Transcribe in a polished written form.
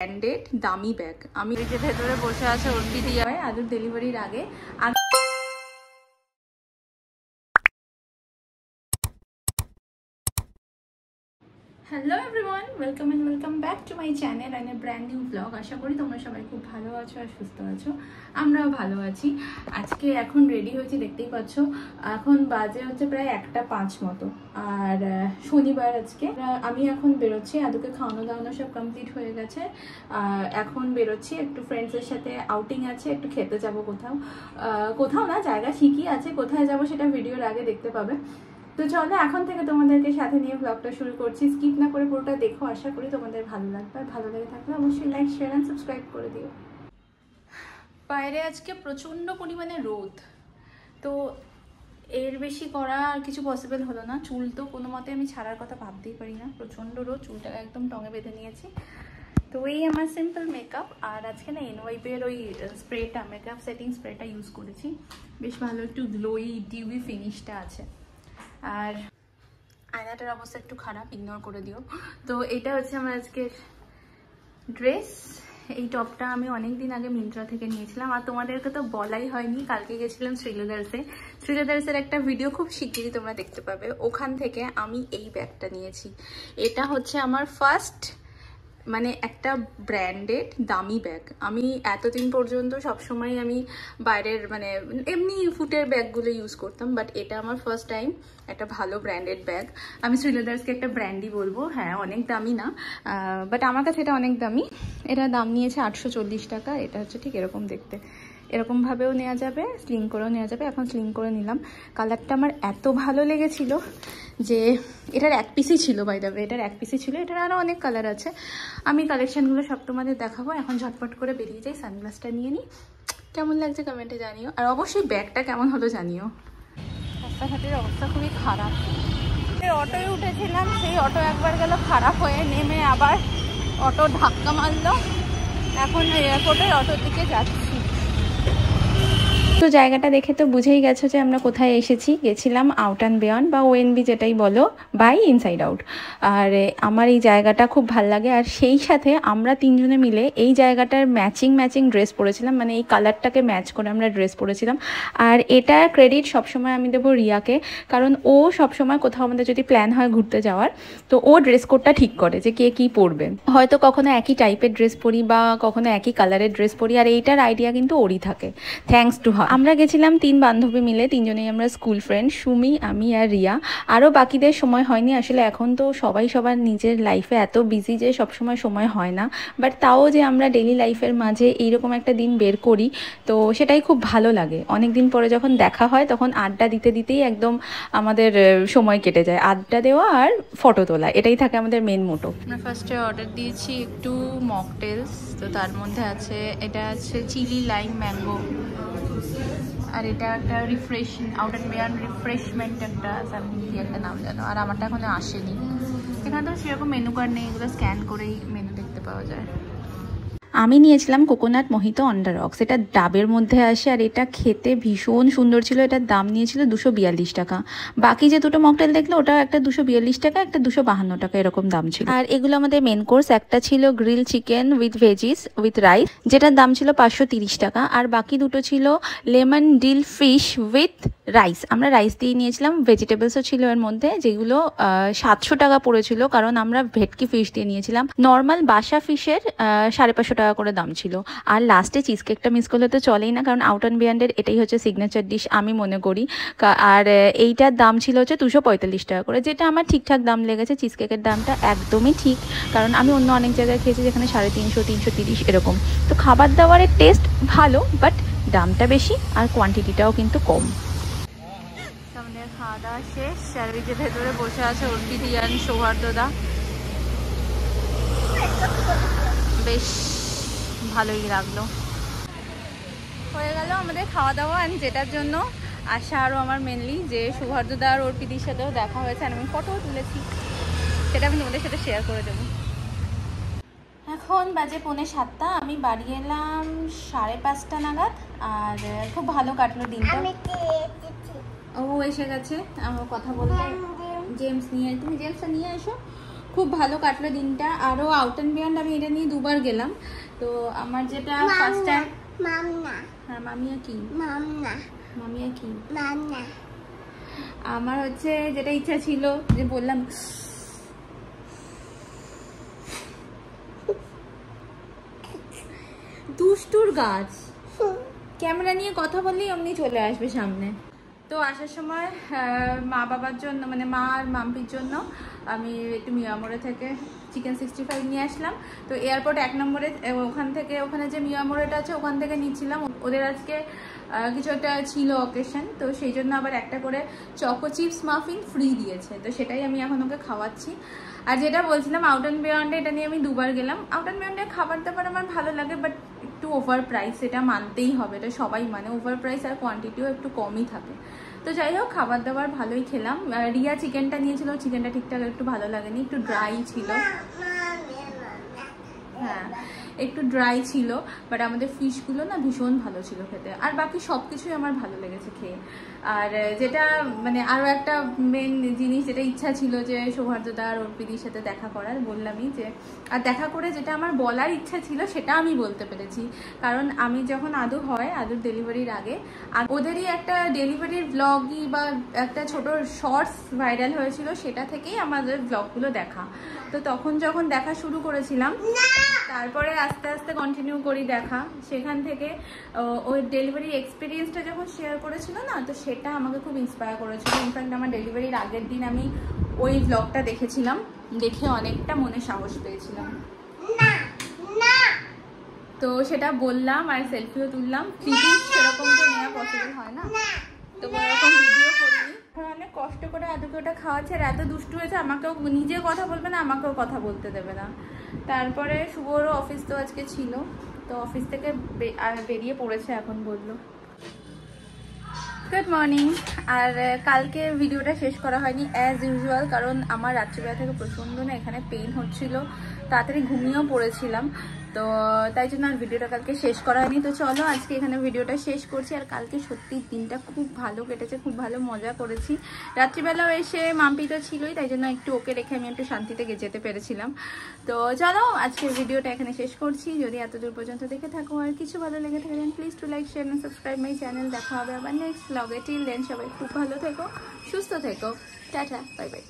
Branded দামি bag. আমি যে ভেতরে বসে আছে অর্পি দিয়ে আলুর ডেলিভারির আগে hello everyone, welcome back to my channel and a brand new blog. আশা করি তোমরা সবাই খুব ভালো আছো আর সুস্থ আছো। আমরাও ভালো আছি। আজকে এখন রেডি হয়েছি, দেখতেই পাচ্ছ। এখন বাজে হচ্ছে প্রায় 1:05 মতো, আর শনিবার আজকে। আমি এখন বেরোচ্ছি, আদুকে খাওয়ানো দাওয়ানো সব কমপ্লিট হয়ে গেছে। এখন বেরোচ্ছি, একটু ফ্রেন্ডসের সাথে আউটিং আছে, একটু খেতে যাব কোথাও না, জায়গা ঠিকই আছে। কোথায় যাব সেটা ভিডিওর আগে দেখতে পাবে। তো চলো এখন থেকে তোমাদেরকে সাথে নিয়ে ব্লগটা শুরু করছি। স্কিপ না করে পুরোটা দেখো, আশা করি তোমাদের ভালো লাগবে। আর ভালো লেগে থাকলে অবশ্যই লাইক, শেয়ার অ্যান্ড সাবস্ক্রাইব করে দিও। বাইরে আজকে প্রচণ্ড পরিমাণে রোদ, তো এর বেশি করা আর কিছু পসিবল হলো না। চুল তো কোনো মতে আমি ছাড়ার কথা ভাবতেই পারি না, প্রচণ্ড রোদ। চুলটাকে একদম টঙে বেঁধে নিয়েছি। তো এই আমার সিম্পল মেকআপ। আর আজকে না এনওয়াইপের ওই স্প্রেটা, মেকআপ সেটিং স্প্রেটা ইউজ করেছি। বেশ ভালো, একটু গ্লোই ডিউই ফিনিশটা আছে। আর আয়নাটার অবস্থা একটু খারাপ, ইগনোর করে দিও। তো এটা হচ্ছে আমার আজকের ড্রেস। এই টপটা আমি অনেকদিন আগে মিন্ত্রা থেকে নিয়েছিলাম। আর তোমাদেরকে তো বলাই হয়নি, কালকে গেছিলাম শ্রীলেদার্সের একটা ভিডিও খুব শিগগিরই তোমরা দেখতে পাবে। ওখান থেকে আমি এই ব্যাগটা নিয়েছি। এটা হচ্ছে আমার ফার্স্ট মানে একটা ব্র্যান্ডেড দামি ব্যাগ। আমি এতদিন পর্যন্ত সবসময় আমি বাইরের মানে এমনি ফুটের ব্যাগগুলো ইউজ করতাম, বাট এটা আমার ফার্স্ট টাইম একটা ভালো ব্র্যান্ডেড ব্যাগ। আমি শ্রীলেদার্সকে একটা ব্র্যান্ডই বলবো। হ্যাঁ, অনেক দামি না, বাট আমার কাছে এটা অনেক দামি। এটা দাম নিয়েছে 840 টাকা। এটা হচ্ছে ঠিক এরকম দেখতে, এরকমভাবেও নেওয়া যাবে, স্লিং করেও নেওয়া যাবে। এখন স্লিং করে নিলাম। কালারটা আমার এত ভালো লেগেছিল যে এটার এক পিসই ছিল, বাই দ্য ওয়ে এটার এক পিসই ছিল। এটার আরও অনেক কালার আছে, আমি কালেকশানগুলো সব তোমাদের দেখাবো। এখন ঝটপট করে বেরিয়ে যাই, সানগ্লাসটা নিয়ে নিই। কেমন লাগছে কমেন্টে জানিও, আর অবশ্যই ব্যাগটা কেমন হলো জানিও। রাস্তাঘাটের অবস্থা খুবই খারাপ। অটোয় উঠেছিলাম, সেই অটো একবার গেল খারাপ হয়ে, নেমে আবার অটো ধাক্কা মারলো। এখন এয়ারপোর্টের অটোর দিকে যাচ্ছি। তো জায়গাটা দেখে তো বুঝেই গেছো যে আমরা কোথায় এসেছি। গেছিলাম আউট অ্যান্ড বিয়ন্ড বা ওএনবি যেটাই বলো, বাই ইনসাইড আউট। আর আমার এই জায়গাটা খুব ভাল লাগে। আর সেই সাথে আমরা তিনজনে মিলে এই জায়গাটার ম্যাচিং ড্রেস পরেছিলাম, মানে এই কালারটাকে ম্যাচ করে আমরা ড্রেস পরেছিলাম। আর এটা ক্রেডিট সবসময় আমি দেবো রিয়াকে, কারণ ও সবসময় কোথাও আমাদের যদি প্ল্যান হয় ঘুরতে যাওয়ার, তো ও ড্রেস কোডটা ঠিক করে যে কে কী পরবে। হয়তো কখনো একই টাইপের ড্রেস পরি বা কখনো একই কালারের ড্রেস পরি, আর এইটার আইডিয়া কিন্তু ওরই থাকে, থ্যাঙ্কস টু হার। আমরা গেছিলাম 3 বান্ধবী মিলে, 3জনেই আমরা স্কুল ফ্রেন্ড, সুমি, আমি আর রিয়া। আরও বাকিদের সময় হয়নি আসলে। এখন তো সবাই সবার নিজের লাইফে এত বিজি যে সবসময় সময় হয় না, বাট তাও যে আমরা ডেলি লাইফের মাঝে এইরকম একটা দিন বের করি, তো সেটাই খুব ভালো লাগে। অনেক দিন পরে যখন দেখা হয় তখন আড্ডা দিতেই একদম আমাদের সময় কেটে যায়। আড্ডা দেওয়া আর ফটো তোলা, এটাই থাকে আমাদের মেন মোটো। আমরা ফার্স্টে অর্ডার দিয়েছি একটু মকটেলস। তো তার মধ্যে আছে, এটা আছে চিলি লাইম ম্যাঙ্গো, আর এটা একটা আউট অ্যান্ড বিয়ন্ড রিফ্রেশমেন্ট একটা সামথিং কি একটা নাম জানো। আর আমারটা এখনো আসেনি। এখানে তো সেরকম মেনু কার্ড নেই, এগুলো স্ক্যান করেই মেনু দেখতে পাওয়া যায়। আমি নিয়েছিলাম coconut mojito on the rocks. এটা ডাবের মধ্যে আসে, আর এটা খেতে ভীষণ সুন্দর ছিল। এটার দাম নিয়েছিল 242 টাকা। বাকি যে দুটো মকটেল দেখলো, ওটা একটা 242 টাকা, একটা 252 টাকা, এরকম দাম ছিল। আর এগুলো আমাদের মেন কোর্স। একটা ছিল grill chicken with veggies with rice, যেটার দাম ছিল 530 টাকা। আর বাকি দুটো ছিল lemon dill fish with rice. আমরা রাইস দিয়ে নিয়েছিলাম, ভেজিটেবলসও ছিল এর মধ্যে, যেগুলো 700 টাকা পড়েছিল, কারণ আমরা ভেটকি ফিশ দিয়ে নিয়েছিলাম। নর্মাল বাসা ফিশের 550 টাকা করে দাম ছিল। আর লাস্টে চিজ কেকটা মিস করলে তো চলেই না, কারণ আউট অ্যান্ড বিয়ন্ডের এটাই হচ্ছে সিগনেচার ডিশ আমি মনে করি। আর এইটার দাম ছিল হচ্ছে 245 টাকা করে, যেটা আমার ঠিকঠাক দাম লেগেছে। চিজ কেকের দামটা একদমই ঠিক, কারণ আমি অন্য অনেক জায়গায় খেয়েছি যেখানে 350, 330 এরকম। তো খাবার দাবারের টেস্ট ভালো, বাট দামটা বেশি আর কোয়ান্টিটিটাও কিন্তু কম। আমাদের খাওয়া দাওয়া শেষ, আর ওই যে ভেতরে বসে আছে অর্পি দিয়ান সৌহার্দ্যদা। বেশ ভালোই লাগলো। হয়ে গেল আমাদের খাওয়া দাওয়া। আমি যেটার জন্য আশা আরও আমার মেনলি, যে সৌহার্দ্যদা আর অর্পিদির সাথেও দেখা হয়েছে, আর আমি ফটোও তুলেছি, সেটা আমি তোমাদের সাথে শেয়ার করে দেবো। এখন বাজে 6:45। আমি বাড়ি এলাম 5:30 নাগাদ। আর খুব ভালো কাটলো দিনটা। ও এসে গেছে আমার কথা বলতে। জেমস নিয়ে, তুমি জেমসটা নিয়ে এসো। খুব ভালো কাটলো দিনটা। আরও আউট অ্যান্ড বিয়ন্ড আমি এটা নিয়ে 2 বার গেলাম। তো আমার যেটা ফার্স্ট টাইম হ্যাঁ মামিয়া কি আমার হচ্ছে যেটা ইচ্ছা ছিল যে বললাম দুষ্টুর গাছ ক্যামেরা নিয়ে কথা বললেই অমনি চলে আসবে সামনে। তো আসার সময় মা বাবার জন্য মানে মা আর মাম্পির জন্য আমি একটু মিয়ামোড়ে থেকে চিকেন 65 নিয়ে আসলাম। তো এয়ারপোর্ট 1 নম্বরে ওখানে যে মিয়ামোড়েটা আছে ওখান থেকে নিচ্ছিলাম। ওদের আজকে কিছু একটা ছিল অকেশন, তো সেই জন্য আবার একটা করে চকো চিপস মাফিন ফ্রি দিয়েছে, তো সেটাই আমি এখন ওকে খাওয়াচ্ছি। আর যেটা বলছিলাম আউট অ্যান্ড বিয়ন্ডে এটা নিয়ে আমি 2 বার গেলাম। আউট অ্যান্ড বিয়ন্ডে খাবার দাবার আমার ভালো লাগে, বাট একটু ওভার প্রাইস, এটা মানতেই হবে, এটা সবাই মানে ওভার প্রাইস আর কোয়ান্টিটিও একটু কমই থাকে। তো যাই হোক খাবার দাবার ভালোই খেলাম। রিয়া চিকেনটা নিয়েছিল, চিকেনটা ঠিকঠাক একটু ভালো লাগেনি, একটু ড্রাই ছিল। হ্যাঁ একটু ড্রাই ছিল, বাট আমাদের ফিশগুলো না ভীষণ ভালো ছিল খেতে। আর বাকি সব কিছুই আমার ভালো লেগেছে খেয়ে। আর যেটা মানে আরও একটা মেন জিনিস যেটা ইচ্ছা ছিল যে সৌহার্দ্যদা আর অর্পিদির সাথে দেখা করার, বললামই যে আর দেখা করে যেটা আমার বলার ইচ্ছা ছিল সেটা আমি বলতে পেরেছি। কারণ আমি যখন আদুর ডেলিভারির আগে ওদেরই একটা ডেলিভারির ব্লগই বা একটা ছোট শর্টস ভাইরাল হয়েছিল, সেটা থেকেই আমাদের ব্লগগুলো দেখা। তো তখন যখন দেখা শুরু করেছিলাম তারপরে আস্তে আস্তে কন্টিনিউ করি দেখা, সেখান থেকে ওই ডেলিভারি এক্সপিরিয়েন্সটা যখন শেয়ার করেছিল না, তো সেটা আমাকে খুব ইন্সপায়ার করেছিল। ইনফ্যাক্ট আমার ডেলিভারির আগের দিন আমি ওই ব্লগটা দেখেছিলাম, দেখে অনেকটা মনে সাহস পেয়েছিলাম। তো সেটা বললাম আর সেলফিও তুললাম। ক্লিপিং সেরকম তো নেওয়া পসিবল হয় না, তো এরকম ভিডিও করিনি। অনেক কষ্ট করে আদুকে ওটা খাওয়াচ্ছে, আর এত দুষ্টু হয়েছে, আমাকেও নিজে কথা বলবে না, আমাকেও কথা বলতে দেবে না। তারপরে শুভরও অফিস তো আজকে ছিল, তো অফিস থেকে বেরিয়ে পড়েছে এখন বললো। Good morning. আর কালকে ভিডিওটা শেষ করা হয়নি অ্যাজ ইউজুয়াল, কারণ আমার রাত্রিবেলা থেকে প্রচণ্ড না এখানে পেইন হচ্ছিল, তাড়াতাড়ি ঘুমিয়েও পড়েছিলাম, তো তাই জন্য আর ভিডিওটা কালকে শেষ করা হয়নি। তো চলো আজকে এখানে ভিডিওটা শেষ করছি। আর কালকে সত্যি দিনটা খুব ভালো কেটেছে, খুব ভালো মজা করেছি। রাত্রিবেলাও এসে মাম্পি তো ছিলই, তাই জন্য একটু ওকে রেখে আমি একটু শান্তিতে যেতে পেরেছিলাম। তো চলো আজকের ভিডিওটা এখানে শেষ করছি। যদি এত দূর পর্যন্ত দেখে থাকো আর কিছু ভালো লেগে থাকে then please to like share and subscribe my channel. দেখা হবে আবার নেক্সট ব্লগে। টিল দেন সবাই খুব ভালো থেকো, সুস্থ থেকো, টাটা, বাই বাই।